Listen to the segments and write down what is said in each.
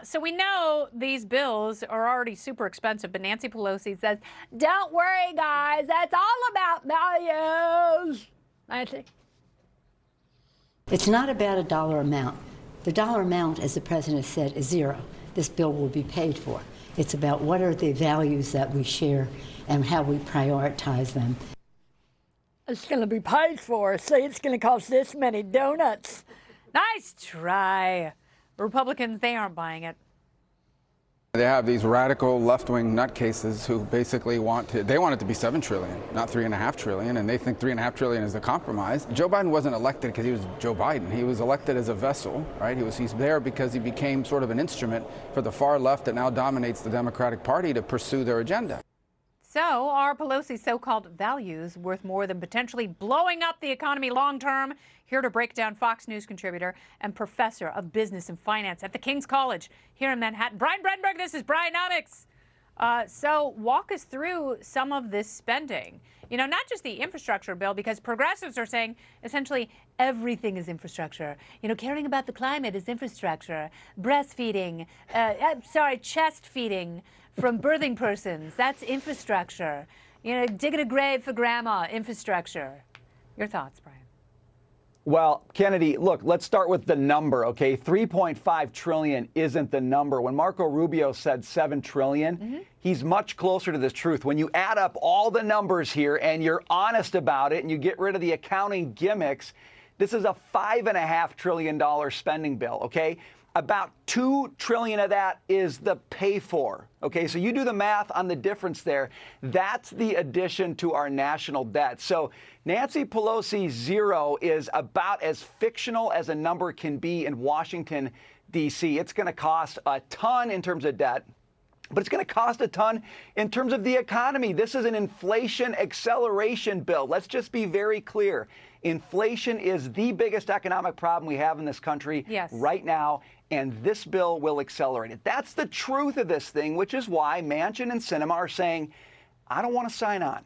So we know these bills are already super expensive, but Nancy Pelosi says, don't worry, guys, that's all about values. Nancy? It's not about a dollar amount. The dollar amount, as the president said, is zero. This bill will be paid for. It's about what are the values that we share and how we prioritize them. It's going to be paid for. See, it's going to cost this many donuts. Nice try. Republicans, they aren't buying it. They have these radical left-wing nutcases who basically want it to be $7 trillion, not $3.5 trillion, and they think $3.5 trillion is a compromise. Joe Biden wasn't elected because he was Joe Biden. He was elected as a vessel, right? He's there because he became sort of an instrument for the far left that now dominates the Democratic Party to pursue their agenda. So are Pelosi's so-called values worth more than potentially blowing up the economy long-term? Here to break down, Fox News contributor and professor of business and finance at the King's College here in Manhattan, Brian Bredenberg. This is Brianomics. So walk us through some of this spending. You know, not just the infrastructure bill, because progressives are saying essentially everything is infrastructure. You know, caring about the climate is infrastructure. Breastfeeding, chest feeding from birthing persons, that's infrastructure. You know, digging a grave for grandma, infrastructure. Your thoughts, Brian? Well, Kennedy, look, let's start with the number, okay? 3.5 trillion isn't the number. When Marco Rubio said 7 trillion, he's much closer to the truth. When you add up all the numbers here and you're honest about it and you get rid of the accounting gimmicks, this is a $5.5 trillion spending bill, okay? About 2 trillion of that is the pay for. Okay, so you do the math on the difference there. That's the addition to our national debt. So Nancy Pelosi's zero is about as fictional as a number can be in Washington, D.C. It's going to cost a ton in terms of debt, but it's going to cost a ton in terms of the economy. This is an inflation acceleration bill. Let's just be very clear. Inflation is the biggest economic problem we have in this country right now, and this bill will accelerate it. That's the truth of this thing, which is why Manchin and Sinema are saying, I don't want to sign on.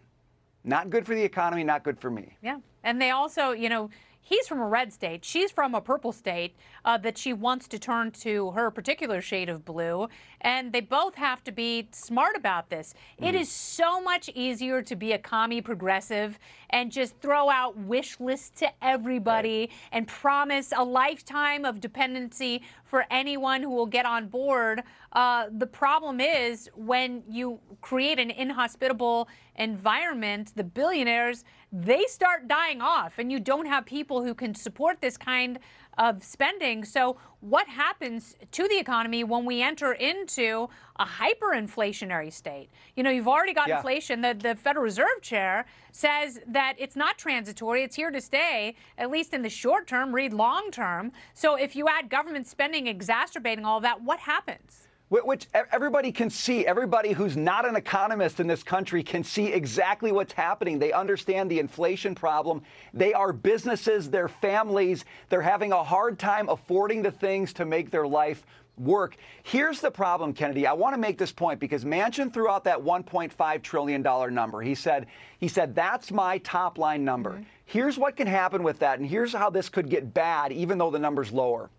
Not good for the economy, not good for me. Yeah, and they also, you know, he's from a red state. She's from a purple state that she wants to turn to her particular shade of blue. And they both have to be smart about this. It is so much easier to be a commie progressive and just throw out wish lists to everybody and promise a lifetime of dependency for anyone who will get on board. The problem is when you create an inhospitable environment, the billionaires, they start dying off, and you don't have people who can support this kind of spending. So what happens to the economy when we enter into a hyperinflationary state? You know, you've already got inflation. The Federal Reserve chair says that it's not transitory. It's here to stay, at least in the short term, read long term. So if you add government spending exacerbating all of that, what happens? Which everybody can see. Everybody who's not an economist in this country can see exactly what's happening. They understand the inflation problem. They are businesses, they're families. They're having a hard time affording the things to make their life work. Here's the problem, Kennedy. I want to make this point because Manchin threw out that $1.5 trillion number. He said, that's my top line number. Here's what can happen with that, and here's how this could get bad, even though the number's lower.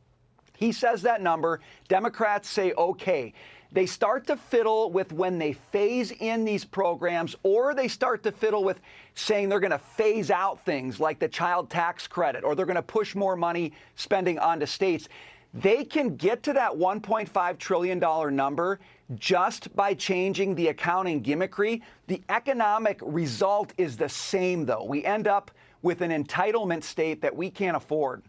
He says that number. Democrats say, OK. They start to fiddle with when they phase in these programs, or they start to fiddle with saying they're going to phase out things like the child tax credit, or they're going to push more money spending onto states. They can get to that $1.5 trillion number just by changing the accounting gimmickry. The economic result is the same, though. We end up with an entitlement state that we can't afford.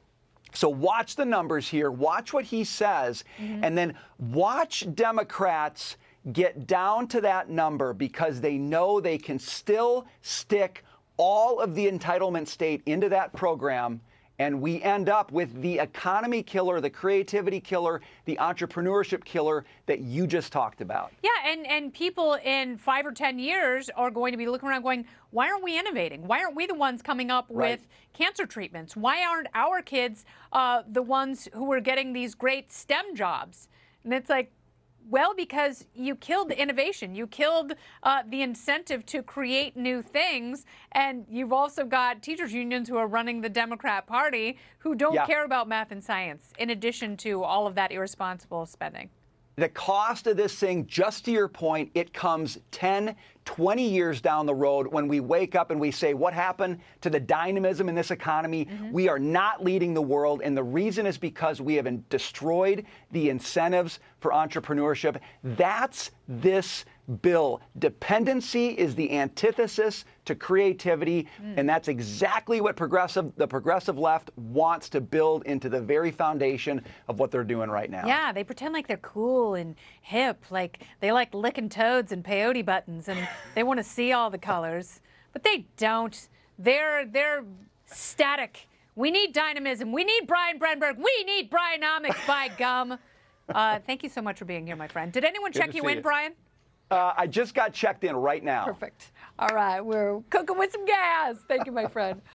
So watch the numbers here, watch what he says, and then watch Democrats get down to that number because they know they can still stick all of the entitlement state into that program, and we end up with the economy killer, the creativity killer, the entrepreneurship killer that you just talked about. Yeah, and people in 5 or 10 years are going to be looking around going, why aren't we innovating? Why aren't we the ones coming up with cancer treatments? Why aren't our kids the ones who are getting these great STEM jobs? And it's like, well, because you killed the innovation. You killed the incentive to create new things. And you've also got teachers unions who are running the Democrat Party who don't care about math and science, in addition to all of that irresponsible spending. The cost of this thing, just to your point, it comes 10, 20 years down the road when we wake up and we say, what happened to the dynamism in this economy? We are not leading the world, and the reason is because we have destroyed the incentives for entrepreneurship. That's this bill. Dependency is the antithesis to creativity, and that's exactly what the progressive left wants to build into the very foundation of what they're doing right now. Yeah, they pretend like they're cool and hip, like they like licking toads and peyote buttons, and they want to see all the colors, but they don't. They're static. We need dynamism. We need Brian Brenberg. We need Brianomics, by gum. Thank you so much for being here, my friend. Did anyone check you in, Brian? I just got checked in right now. Perfect. All right, we're cooking with some gas. Thank you, my friend.